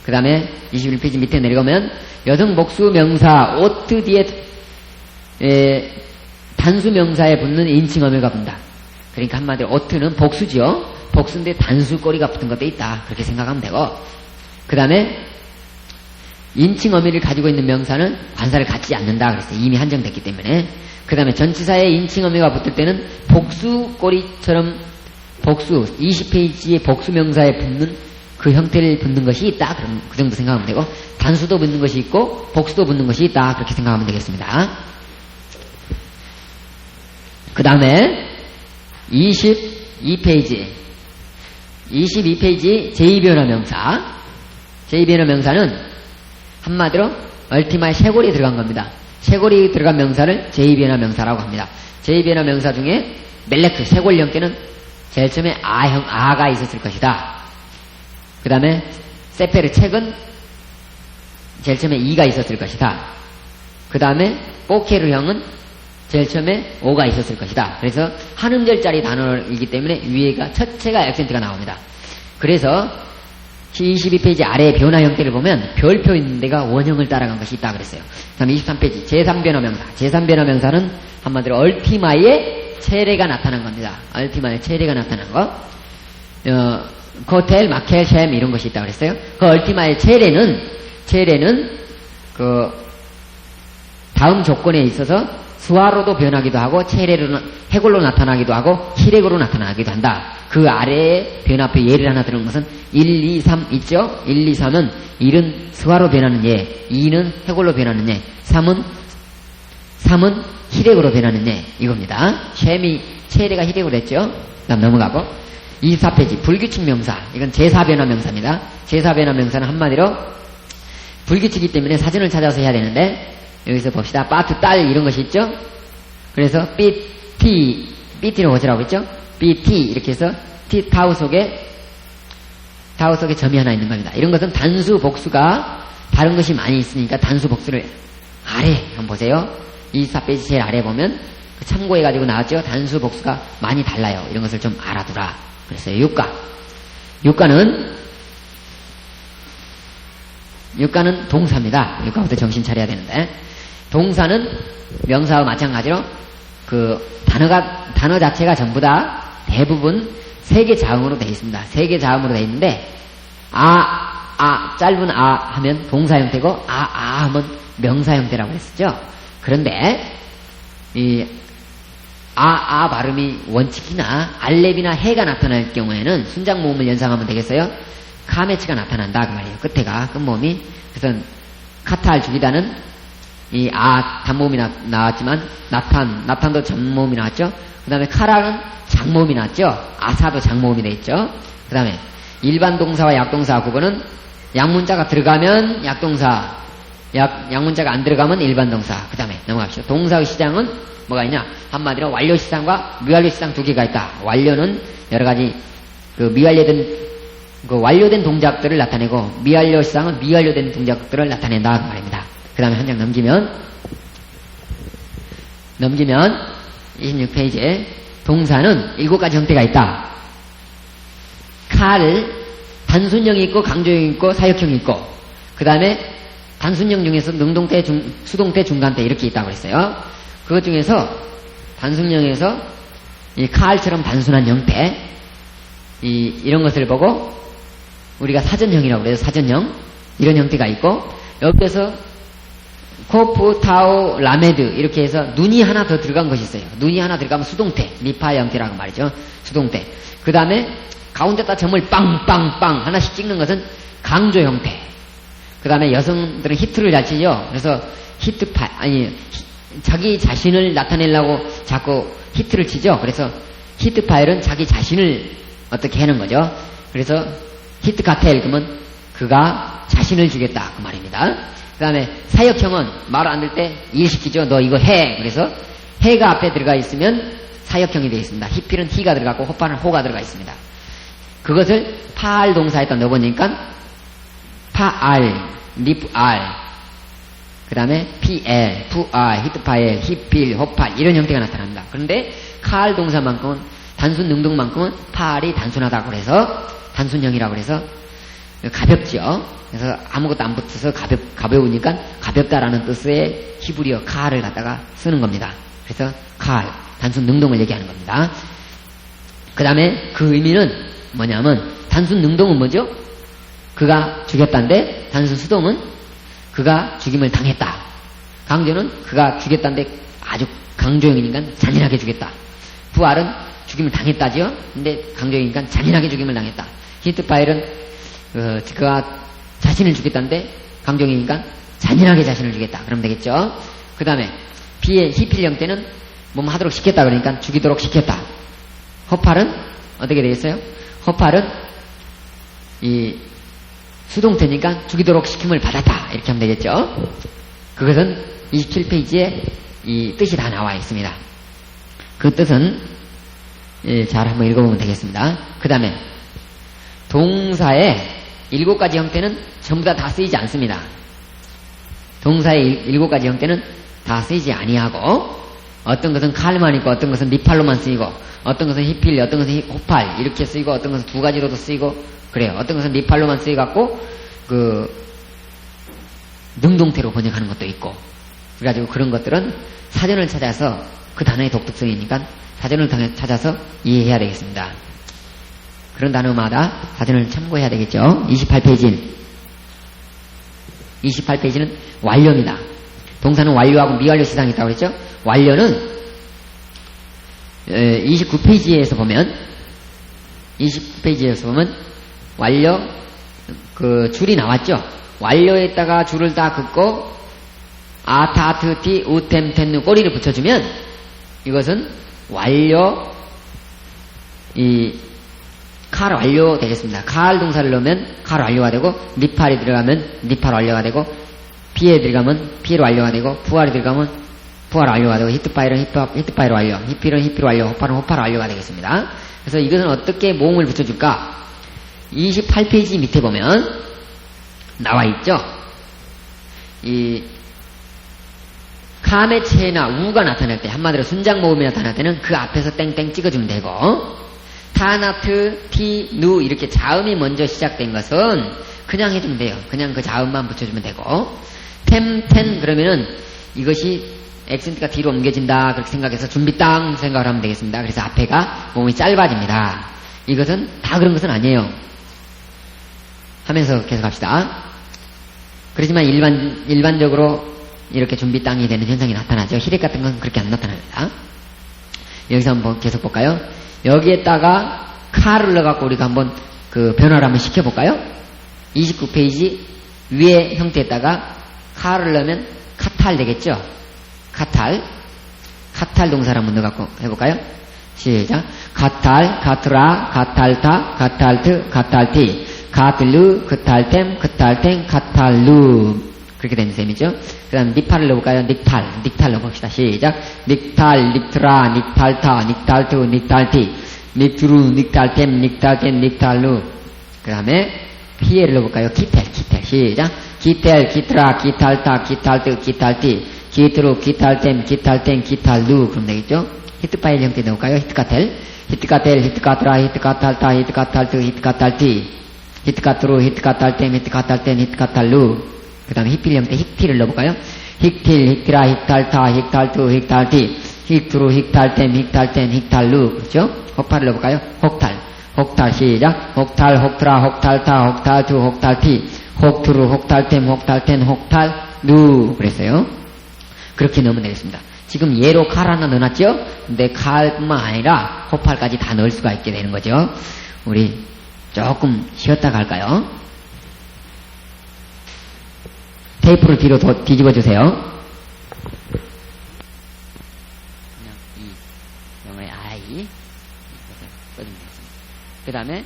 그 다음에 21페이지 밑에 내려가면 여성 복수 명사 오트 뒤에 단수 명사에 붙는 인칭 어미가 붙는다. 그러니까 한마디로 오트는 복수죠. 복수인데 단수 꼬리가 붙은 것도 있다. 그렇게 생각하면 되고 그 다음에 인칭 어미를 가지고 있는 명사는 관사를 갖지 않는다. 그래서 이미 한정됐기 때문에 그 다음에 전치사에 인칭 어미가 붙을 때는 복수 꼬리처럼 복수 20페이지에 복수 명사에 붙는 그 형태를 붙는 것이 있다. 그럼 그 정도 생각하면 되고 단수도 붙는 것이 있고 복수도 붙는 것이 있다. 그렇게 생각하면 되겠습니다. 그 다음에 22페이지. 22페이지 제2변화 명사. 제2변화 명사는 한마디로 얼티마에 쇄골이 들어간 겁니다. 쇄골이 들어간 명사를 제2변화 명사라고 합니다. 제2변화 명사 중에 멜레크, 쇄골 형태는 제일 처음에 아가 있었을 것이다. 그 다음에 세페르, 책은 제일 처음에 이가 있었을 것이다. 그 다음에 뽀케르 형은 제일 처음에 오가 있었을 것이다. 그래서 한 음절짜리 단어이기 때문에 위에가 첫째가 액센트가 나옵니다. 그래서 22페이지 아래의 변화 형태를 보면 별표 있는 데가 원형을 따라간 것이 있다 그랬어요. 그 다음에 23페이지 제3변화 명사. 제3변화 명사는 한마디로 얼티마의 체례가 나타난 겁니다. 얼티마의 체례가 나타난 거. 코텔, 마켈, 셈 이런 것이 있다 그랬어요. 그 얼티마의 체례는 그 다음 조건에 있어서 수화로도 변하기도 하고 해골로 나타나기도 하고 희rek으로 나타나기도 한다. 그 아래에 변화표 예를 하나 들은 것은 1, 2, 3 있죠? 1, 2, 3은 1은 수화로 변하는 예, 2는 해골로 변하는 예, 3은 희rek으로 변하는 예, 이겁니다. 셈이 체례가 희rek으로 했죠? 다음 넘어가고 24페이지 불규칙 명사. 이건 제4변화 명사입니다. 제4변화 명사는 한마디로 불규칙이기 때문에 사전을 찾아서 해야 되는데 여기서 봅시다. 빠트, 딸 이런 것이 있죠? 그래서 BT로 고치라고 했죠? BT 이렇게 해서 T 타우 속에 점이 하나 있는 겁니다. 이런 것은 단수 복수가 다른 것이 많이 있으니까 단수 복수를 아래 한번 보세요. 24페이지 제일 아래 보면 참고해가지고 나왔죠? 단수 복수가 많이 달라요. 이런 것을 좀 알아두라. 그랬어요. 육가는 동사입니다. 육가부터 정신 차려야 되는데 동사는 명사와 마찬가지로 그 단어 자체가 전부 다 대부분 세개 자음으로 되어 있습니다. 세개 자음으로 되어 있는데 짧은 하면 동사 형태고 하면 명사 형태라고 했었죠. 그런데 이 발음이 원칙이나 알렙이나 해가 나타날 경우에는 순장 모음을 연상하면 되겠어요. 카메츠가 나타난다 그 말이에요. 끝에가 끝모음이. 그래서 카탈 주기다는 이 단모음이 나왔지만 나탄도 잔모음이 나왔죠. 그 다음에 카라는 장모음이 나왔죠. 아사도 장모음이 되어있죠. 그 다음에 일반 동사와 약동사 구분은 약문자가 들어가면 약동사, 약문자가 안 들어가면 일반 동사. 그 다음에 넘어갑시다. 동사의 시장은 뭐가 있냐? 한마디로 완료 시장과 미완료 시장 두 개가 있다. 완료는 여러 가지 완료된 동작들을 나타내고 미완료 시장은 미완료된 동작들을 나타낸다 그 말입니다. 그 다음에 한 장 넘기면 26페이지에 동사는 7가지 형태가 있다. 단순형이 있고 강조형이 있고 사역형이 있고 그 다음에 단순형 중에서 능동태, 수동태, 중간태 이렇게 있다고 그랬어요. 그것 중에서 단순형에서 이 칼처럼 단순한 형태 이런 것을 보고 우리가 사전형이라고 그래요. 사전형 이런 형태가 있고 옆에서 코프, 타우, 라메드 이렇게 해서 눈이 하나 더 들어간 것이 있어요. 눈이 하나 들어가면 수동태, 니파 형태라고 말이죠. 수동태. 그 다음에 가운데다 점을 빵빵빵 하나씩 찍는 것은 강조 형태. 그 다음에 여성들은 히트를 잘 치죠. 그래서 자기 자신을 나타내려고 자꾸 히트를 치죠. 그래서 히트 파일은 자기 자신을 어떻게 하는 거죠. 그래서 히트 카텔 그러면 그가 자신을 주겠다 그 말입니다. 그 다음에 사역형은 말 안 들 때 일시키죠. 너 이거 해. 그래서 해가 앞에 들어가 있으면 사역형이 되어 있습니다. 히필은 히가 들어가고 호파는 호가 들어가 있습니다. 그것을 파알 동사에다 넣어보니까 파알, 리프알, 그 다음에 피엘, 푸알, 히트파엘, 히필, 호팔 이런 형태가 나타납니다. 그런데 카알 동사만큼은 단순 능동만큼은 파알이 단순하다고 해서 단순형이라고 해서 가볍죠. 그래서 아무것도 안 붙어서 가벼우니까 가볍다라는 뜻의 히브리어 카알을 갖다가 쓰는 겁니다. 그래서 카알, 단순 능동을 얘기하는 겁니다. 그 다음에 그 의미는 뭐냐면 단순 능동은 뭐죠? 그가 죽였다는데 단순 수동은 그가 죽임을 당했다. 강조는 그가 죽였다는데 아주 강조형이니까 잔인하게 죽였다. 부활은 죽임을 당했다죠. 근데 강조형이니까 잔인하게 죽임을 당했다. 히트파일은 그가 자신을 죽였다는데 강조형이니까 잔인하게 자신을 죽였다. 그러면 되겠죠. 그 다음에 히필 형태는 몸 하도록 시켰다 그러니까 죽이도록 시켰다. 호팔은 어떻게 되겠어요? 호팔은 이 수동태니까 죽이도록 시킴을 받았다. 이렇게 하면 되겠죠? 그것은 27페이지에 이 뜻이 다 나와 있습니다. 그 뜻은 잘 한번 읽어보면 되겠습니다. 그 다음에 동사의 7가지 형태는 전부 다 쓰이지 않습니다. 동사의 7가지 형태는 다 쓰이지 아니하고 어떤 것은 칼만 있고 어떤 것은 니팔로만 쓰이고 어떤 것은 히필, 어떤 것은 호팔 이렇게 쓰이고 어떤 것은 2가지로도 쓰이고 그래요. 어떤 것은 니팔로만 쓰여갖고 능동태로 번역하는 것도 있고 그래가지고 그런 것들은 사전을 찾아서 그 단어의 독특성이니까 사전을 찾아서 이해해야 되겠습니다. 그런 단어마다 사전을 참고해야 되겠죠. 28페이지는 완료입니다. 동사는 완료하고 미완료 시상이 있다고 그랬죠. 완료는 29페이지에서 보면 완료 줄이 나왔죠. 완료에다가 줄을 다 긋고 아타트티 우템텐누 꼬리를 붙여주면 이것은 완료 칼 완료 되겠습니다. 칼 동사를 넣으면 칼 완료가 되고 니팔이 들어가면 니팔 완료가 되고 피에 들어가면 피엘 완료가 되고 부활이 들어가면 부활 완료가 되고 히트파일은 히트파일 완료, 히필은 히필 완료, 호팔은 호팔 완료가 되겠습니다. 그래서 이것은 어떻게 모음을 붙여줄까? 28페이지 밑에 보면 나와 있죠. 이 감의 체나 우가 나타날 때 한마디로 순장 모음이 나타날 때는 그 앞에서 땡땡 찍어주면 되고 타나트, 티, 누 이렇게 자음이 먼저 시작된 것은 그냥 해주면 돼요. 그냥 그 자음만 붙여주면 되고 템, 텐 그러면은 이것이 액센트가 뒤로 옮겨진다 그렇게 생각해서 준비 땅 생각을 하면 되겠습니다. 그래서 앞에가 몸이 짧아집니다. 이것은 다 그런 것은 아니에요. 하면서 계속 합시다. 그렇지만 일반적으로 이렇게 준비 땅이 되는 현상이 나타나죠. 히렉 같은 건 그렇게 안 나타납니다. 여기서 한번 계속 볼까요? 여기에다가 칼을 넣어갖고 우리가 한번 변화를 한번 시켜볼까요? 29페이지 위에 형태에다가 칼을 넣으면 카탈 되겠죠? 카탈 동사를 한번 넣어갖고 해볼까요? 시작. 카탈, 카트라, 카탈타, 카탈트, 카탈티, 카틀루, 크탈템, 크탈텐, 카탈루 그렇게 되는 셈이죠. 그 다음 니팔을 넣어볼까요? 닉탈 넣어봅시다. 시작. 닉탈, 닉트라, 닉탈타, 닉탈트, 닉탈티, 닉트루, 닉탈템, 닉탈텐, 닉탈루 그 다음에 피에를 넣어볼까요? 기텔 시작. 기텔, 기트라, 기탈타, 기탈트, 기탈티, 기트루, 기탈템, 기탈텐, 기탈루 그럼 되겠죠? 히트파일 형태 넣을까요? 히트카텔, 히트카트라, 히트카탈타, 히트카탈트, 히트카탈티, 히트카트루, 히트카탈템, 히트카탈텐, 히트카탈루 그 다음에 히필 형태 히필을 넣어볼까요? 힉틸, 힉티라, 힉탈타, 힉탈투, 힉탈티, 힉트루, 힉탈템, 힉탈텐, 힉탈루 그렇죠? 혹팔을 넣어볼까요? 혹탈 시작. 혹탈, 혹트라, 혹탈타, 혹탈투, 혹탈티, 혹트루, 혹탈템, 혹탈텐, 혹탈루 그랬어요. 그렇게 넣으면 되겠습니다. 지금 예로 칼 하나 넣어놨죠? 근데 칼뿐만 아니라 호팔까지 다 넣을 수가 있게 되는 거죠. 우리 조금 쉬었다 갈까요? 테이프를 뒤로 뒤집어 주세요. 그냥 영어의 I 이것을 써주면 되겠습니다. 그 다음에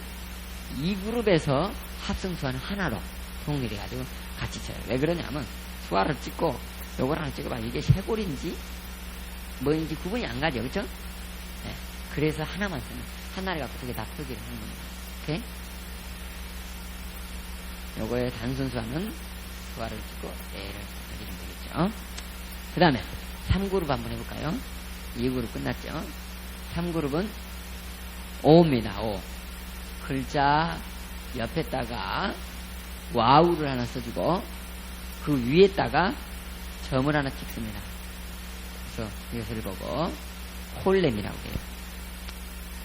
이 그룹에서 합성수화는 하나로 통일해가지고 같이 쳐요. 왜 그러냐면 수화를 찍고 요걸 하나 찍어봐. 이게 쇄골인지 뭐인지 구분이 안 가죠. 그렇죠? 네. 그래서 하나만 쓰는 하나를 갖고 두 개 다 표기를 하는 겁니다. 오케이? 요거의 단순수화는 수화를 찍고 A를 해주면 되겠죠. 그 다음에 3그룹 한번 해볼까요? 2그룹 끝났죠. 3그룹은 오입니다. 오. 글자 옆에다가 와우를 하나 써주고 그 위에다가 점을 하나 찍습니다. 그래서 이것을 보고 홀렘이라고 해요.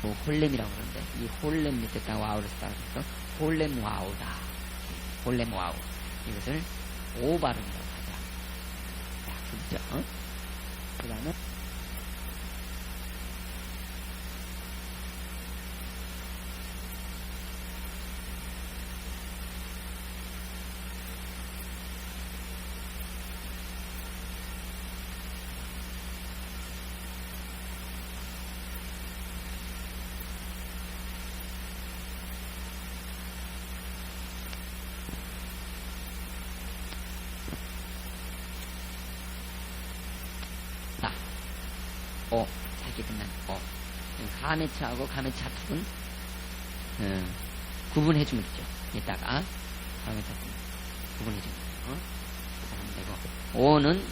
뭐 홀렘이라고 그러는데 이 홀렘 밑에다가 와우를 써서 홀렘 와우다. 홀렘 와우. 이것을 오 발음이라고 하자. 자, 그렇죠? 그 다음에 오. 짧게 끝난 오. 가메차하고 가메차 툭은 구분해주면 되죠. 이따가 가메차 툭 구분해주면 되고. 그렇게 하면 되고. 오는